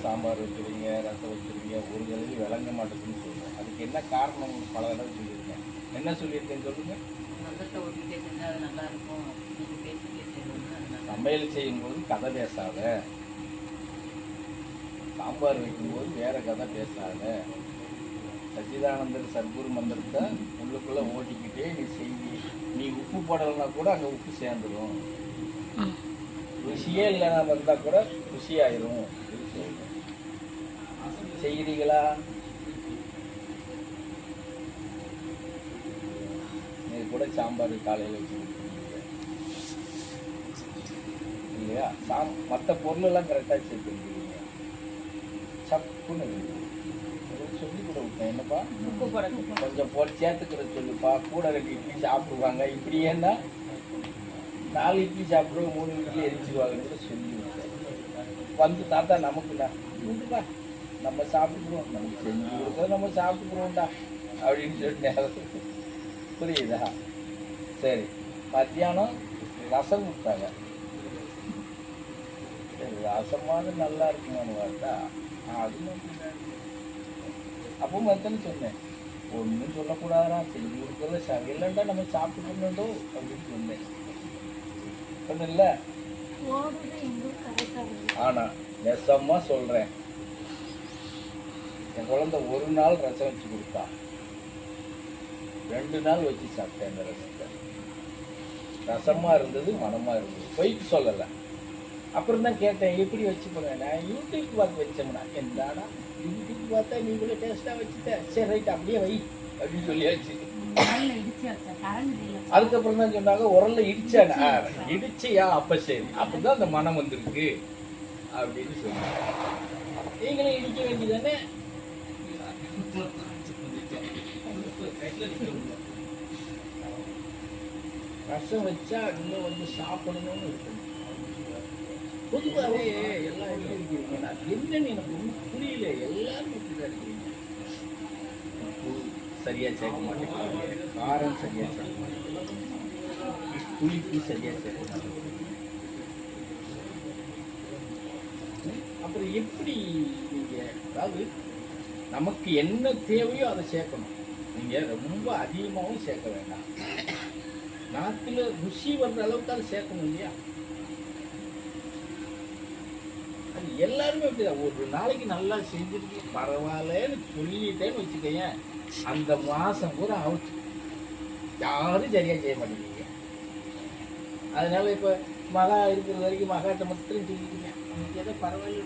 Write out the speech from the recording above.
சாம்பார் வைக்கிறீங்க, ரசம் வைக்கிறீங்க, ஒரு தடவை விளங்க மாட்டேங்குதுன்னு சொல்லுவோம். அதுக்கு என்ன காரணம்? பல தடவை சொல்லியிருக்கேன். என்ன சொல்லியிருக்கேன்னு சொல்லுங்க. சமையல் செய்யும்போது கதை பேசாத, சாம்பார் வைக்கும்போது வேற கதை பேசாத, சச்சிதானந்தர் சத்குரு மந்திரத்தை உள்ளுக்குள்ள ஓட்டிக்கிட்டே நீ செய்தி. நீ உப்பு போடலைன்னா கூட அங்கே உப்பு சேர்ந்துடும். ருசியே இல்லைன்னா இருந்தால் கூட ருசியாயிரும். செய்கிறீங்களா? நீ கூட சாம்பார் காலையில் வச்சு இல்லையா? மற்ற பொருளெல்லாம் கரெக்டாக சேர்த்துருக்கீங்க. சப்புன்னு சொல்லி கூட விட்டேன். என்னப்பா கொஞ்சம் போட்டு சேர்த்துக்கிறது சொல்லுப்பா. கூட 2 இட்லி சாப்பிடுவாங்க. இப்படி ஏன்னா 4 இட்லி சாப்பிடுவோம், 3 இட்லி எரிச்சிடுவாங்கன்னு கூட சொல்லி விட்டேன். வந்து தாத்தா நமக்குண்ணா உண்டுப்பா, நம்ம சாப்பிட்டுக்கிறோம், நமக்கு செஞ்சு கொடுக்குறது நம்ம சாப்பிட்டுக்கிறோம்டா அப்படின்னு சொல்லிட்டு புரியுதா? சரி, மத்தியானம் ரசம் கொடுத்தாங்க. சரி, ரசமானது நல்லா இருக்குமான்னு பார்த்தா அது அப்போ மத்தன்னு சொன்னேன். ஒன்றும் சொல்லக்கூடாதா, செஞ்சு கொடுக்குறத சரியில்லைண்டா நம்ம சாப்பிட்டுக்கணுண்டோ அப்படின்னு சொன்னேன். சொன்ன. ஆனா நெசமா சொல்றேன், என் குழந்தை ஒரு நாள் ரசம் வச்சு கொடுத்தா, 2 நாள் வச்சு சாப்பிட்டேன். அந்த ரசத்தை ரசமா இருந்தது, மனமா இருந்தது, பொய்க்கு சொல்லலை. அப்புறம் தான் கேட்டேன், எப்படி வச்சு போனேன்? நான் யூடியூப் பார்த்து வச்சோம்னா. என்னடா யூடியூப் பார்த்தா நீ இவ்வளோ டேஸ்ட்டாக வச்சுட்டேன், சரி ரைட் அப்படியே வை அப்படின்னு சொல்லியாச்சு. அதுக்கப்புறம் தான் சொன்னாங்க, உரல்ல இடிச்சானா? இடிச்சியா? அப்ப சரி, அப்பதான் அந்த மனம் வந்திருக்கு அப்படின்னு சொன்னாங்க. நீங்களே இடிக்க வேண்டியதானே? ரசம் வச்சா இன்னும் வந்து சாப்பிடணும்னு இருக்கணும். பொதுவாகவே எல்லாம் எப்படி இருக்கிறீங்க? என்னன்னு எனக்கு ஒன்றும் புரியல. எல்லாரும் இப்படிதான் இருக்கிறீங்க. சரியா சேர்க்க மாட்டேங்கிறீங்க, காரம் சரியா சேர்க்க மாட்டேங்கிறீங்க, புளிப்பு சரியா சேர்க்க மாட்டேங்கிறீங்க. அப்புறம் எப்படி நீங்க, அதாவது நமக்கு என்ன தேவையோ அதை சேர்க்கணும். நீங்க ரொம்ப அதிகமாகவும் சேர்க்க வேண்டாம். நாக்கில் ருசி வர்ற அளவுக்கு அதை சேர்க்கணும் இல்லையா? அது எல்லாருமே அப்படிதான். ஒரு நாளைக்கு நல்லா செஞ்சிருக்கு பரவாயில்லன்னு சொல்லிட்டேன்னு வச்சுக்கோங்க, அந்த மாசம் பூரா அவுட். யாரும் சரியா செய்ய மாட்டேங்கிறீங்க. அதனால இப்ப மகா இருக்கிற வரைக்கும் மகாட்ட மட்டும் சொல்லிட்டீங்க, ஏதோ பரவாயில்ல